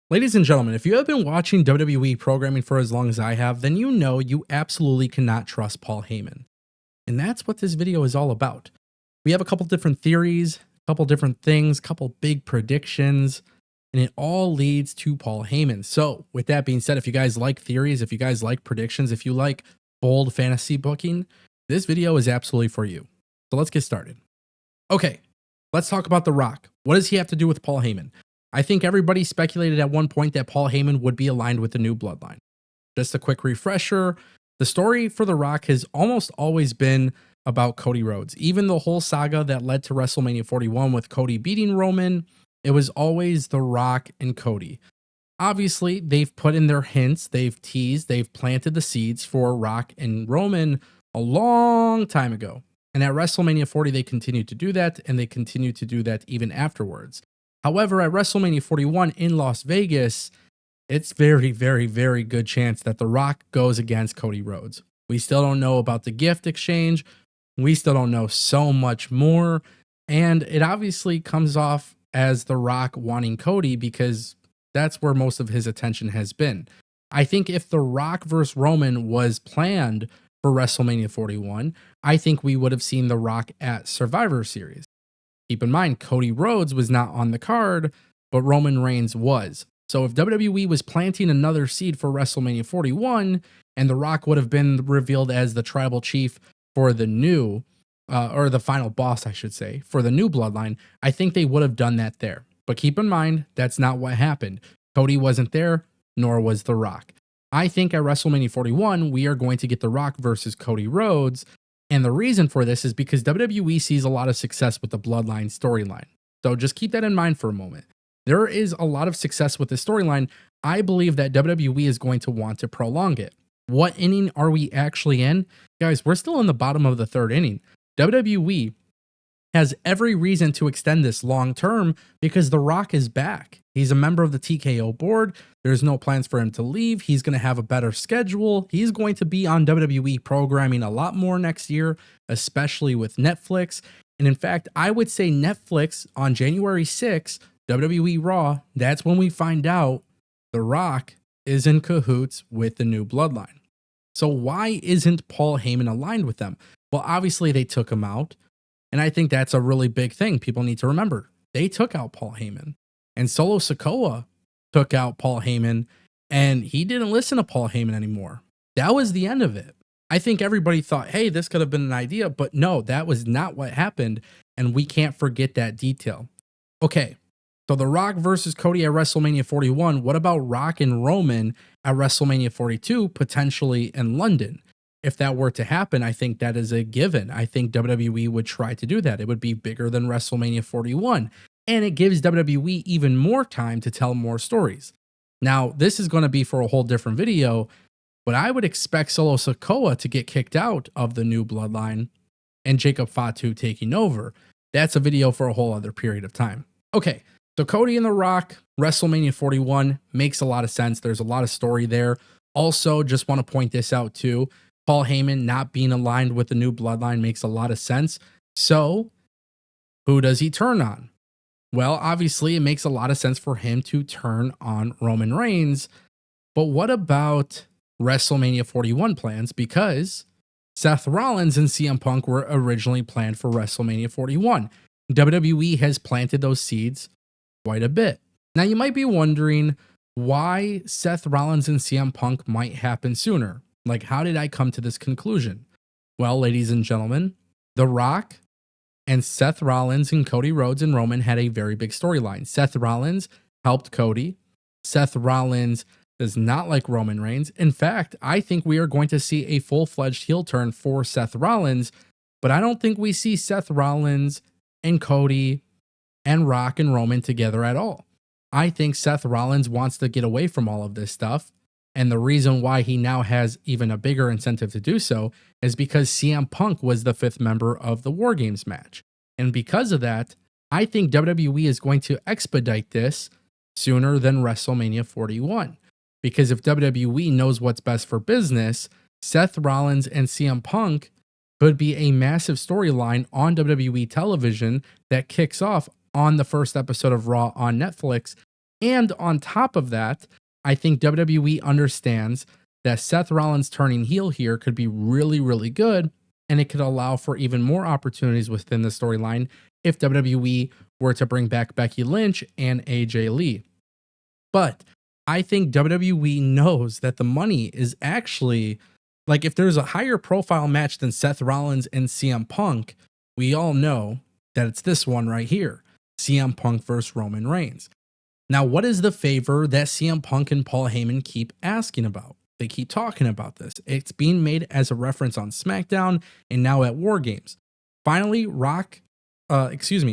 Ladies and gentlemen, if you have been watching WWE programming for as long as I have, then you know you absolutely cannot trust Paul Heyman. And that's what this video is all about. We have a couple different theories, a couple different things, a couple big predictions, and it all leads to Paul Heyman. So, with that being said, if you guys like theories, if you guys like predictions, if you like bold fantasy booking, this video is absolutely for you. So, let's get started. Okay, let's talk about The Rock. What does he have to do with Paul Heyman? I think everybody speculated at one point that Paul Heyman would be aligned with the new Bloodline. Just a quick refresher, the story for The Rock has almost always been about Cody Rhodes. Even the whole saga that led to WrestleMania 41 with Cody beating Roman, it was always The Rock and Cody. Obviously, they've put in their hints, they've teased, they've planted the seeds for Rock and Roman a long time ago. And at WrestleMania 40, they continued to do that, and they continue to do that even afterwards. However, at WrestleMania 41 in Las Vegas, it's very, very, very good chance that The Rock goes against Cody Rhodes. We still don't know about the gift exchange. We still don't know so much more. And it obviously comes off as The Rock wanting Cody because that's where most of his attention has been. I think if The Rock versus Roman was planned for WrestleMania 41, I think we would have seen The Rock at Survivor Series. Keep in mind, Cody Rhodes was not on the card, but Roman Reigns was. So if WWE was planting another seed for WrestleMania 41, and The Rock would have been revealed as the tribal chief for the new, or the final boss, I should say, for the new Bloodline, I think they would have done that there. But keep in mind, that's not what happened. Cody wasn't there, nor was The Rock. I think at WrestleMania 41, we are going to get The Rock versus Cody Rhodes. And the reason for this is because WWE sees a lot of success with the Bloodline storyline. So just keep that in mind for a moment. There is a lot of success with the storyline. I believe that WWE is going to want to prolong it. What inning are we actually in? Guys, we're still in the bottom of the third inning. WWE has every reason to extend this long term because The Rock is back. He's a member of the TKO board. There's no plans for him to leave. He's going to have a better schedule. He's going to be on WWE programming a lot more next year, especially with Netflix. And in fact, I would say Netflix on January 6th, WWE Raw, that's when we find out The Rock is in cahoots with the new Bloodline. So why isn't Paul Heyman aligned with them? Well, obviously they took him out. And I think that's a really big thing people need to remember. They took out Paul Heyman. And Solo Sikoa took out Paul Heyman. And he didn't listen to Paul Heyman anymore. That was the end of it. I think everybody thought, hey, this could have been an idea. But no, that was not what happened. And we can't forget that detail. Okay, so The Rock versus Cody at WrestleMania 41. What about Rock and Roman at WrestleMania 42, potentially in London? If that were to happen, I think that is a given. I think WWE would try to do that. It would be bigger than WrestleMania 41. And it gives WWE even more time to tell more stories. Now, this is going to be for a whole different video, but I would expect Solo Sikoa to get kicked out of the new Bloodline and Jacob Fatu taking over. That's a video for a whole other period of time. Okay, so Cody and The Rock, WrestleMania 41 makes a lot of sense. There's a lot of story there. Also, just want to point this out too. Paul Heyman not being aligned with the new Bloodline makes a lot of sense. So, who does he turn on? Well, obviously, it makes a lot of sense for him to turn on Roman Reigns. But what about WrestleMania 41 plans? Because Seth Rollins and CM Punk were originally planned for WrestleMania 41. WWE has planted those seeds quite a bit. Now, you might be wondering why Seth Rollins and CM Punk might happen sooner. Like, how did I come to this conclusion? Well, ladies and gentlemen, The Rock and Seth Rollins and Cody Rhodes and Roman had a very big storyline. Seth Rollins helped Cody. Seth Rollins does not like Roman Reigns. In fact, I think we are going to see a full-fledged heel turn for Seth Rollins, but I don't think we see Seth Rollins and Cody and Rock and Roman together at all. I think Seth Rollins wants to get away from all of this stuff. And the reason why he now has even a bigger incentive to do so is because CM Punk was the 5th member of the War Games match. And because of that, I think WWE is going to expedite this sooner than WrestleMania 41. Because if WWE knows what's best for business, Seth Rollins and CM Punk could be a massive storyline on WWE television that kicks off on the first episode of Raw on Netflix And on top of that, I think WWE understands that Seth Rollins turning heel here could be really, really good, and it could allow for even more opportunities within the storyline if WWE were to bring back Becky Lynch and AJ Lee. But I think WWE knows that the money is actually, like, if there's a higher profile match than Seth Rollins and CM Punk, we all know that it's this one right here, CM Punk versus Roman Reigns. Now, what is the favor that CM Punk and Paul Heyman keep asking about? They keep talking about this. It's being made as a reference on SmackDown and now at War Games. Finally,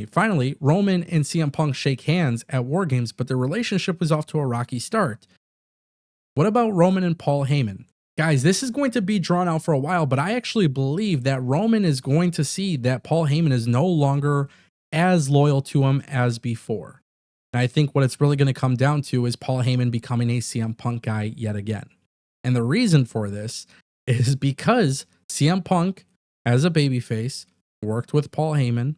finally, Roman and CM Punk shake hands at War Games, but their relationship was off to a rocky start. What about Roman and Paul Heyman? Guys, this is going to be drawn out for a while, but I actually believe that Roman is going to see that Paul Heyman is no longer as loyal to him as before. And I think what it's really going to come down to is Paul Heyman becoming a CM Punk guy yet again. And the reason for this is because CM Punk, as a babyface, worked with Paul Heyman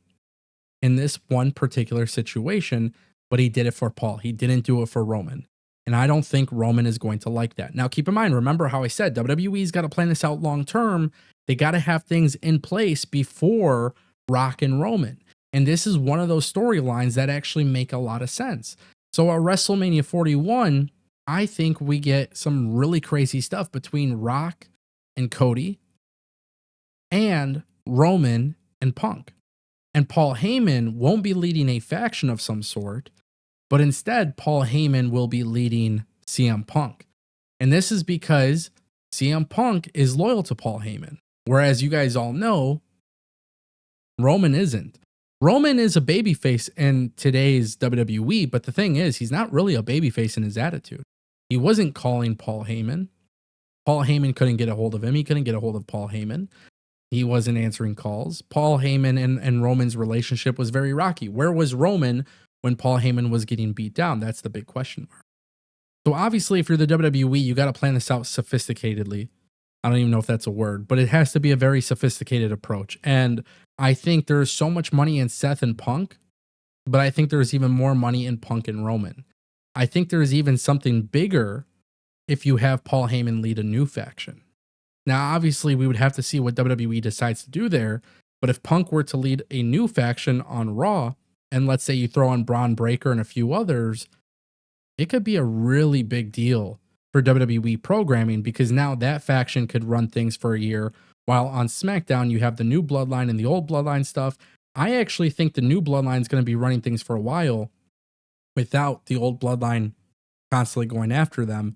in this one particular situation, but he did it for Paul. He didn't do it for Roman. And I don't think Roman is going to like that. Now, keep in mind, remember how I said WWE's got to plan this out long term. They got to have things in place before Rock and Roman. And this is one of those storylines that actually make a lot of sense. So at WrestleMania 41, I think we get some really crazy stuff between Rock and Cody and Roman and Punk. And Paul Heyman won't be leading a faction of some sort, but instead Paul Heyman will be leading CM Punk. And this is because CM Punk is loyal to Paul Heyman, whereas you guys all know Roman isn't. Roman is a babyface in today's WWE, but the thing is, he's not really a babyface in his attitude. He wasn't calling Paul Heyman. Paul Heyman couldn't get a hold of him. He couldn't get a hold of Paul Heyman. He wasn't answering calls. Paul Heyman and Roman's relationship was very rocky. Where was Roman when Paul Heyman was getting beat down? That's the big question mark. So obviously, if you're the WWE, you got to plan this out sophisticatedly. I don't even know if that's a word, but it has to be a very sophisticated approach. And I think there's so much money in Seth and Punk, but I think there's even more money in Punk and Roman. I think there's even something bigger if you have Paul Heyman lead a new faction. Now, obviously, we would have to see what WWE decides to do there, but if Punk were to lead a new faction on Raw, and let's say you throw on Braun Breaker and a few others, it could be a really big deal for WWE programming, because now that faction could run things for a year, while on SmackDown you have the new Bloodline and the old Bloodline stuff. I actually think the new Bloodline is going to be running things for a while without the old Bloodline constantly going after them.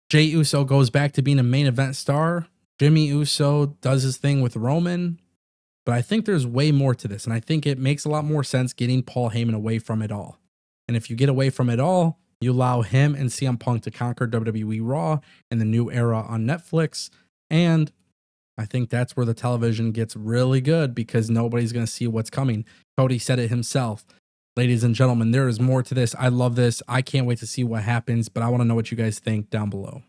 Jey Uso goes back to being a main event star. Jimmy Uso does his thing with Roman. But I think there's way more to this, and I think it makes a lot more sense getting Paul Heyman away from it all. And if you get away from it all, you allow him and CM Punk to conquer WWE Raw in the new era on Netflix. And I think that's where the television gets really good, because nobody's going to see what's coming. Cody said it himself. Ladies and gentlemen, there is more to this. I love this. I can't wait to see what happens, but I want to know what you guys think down below.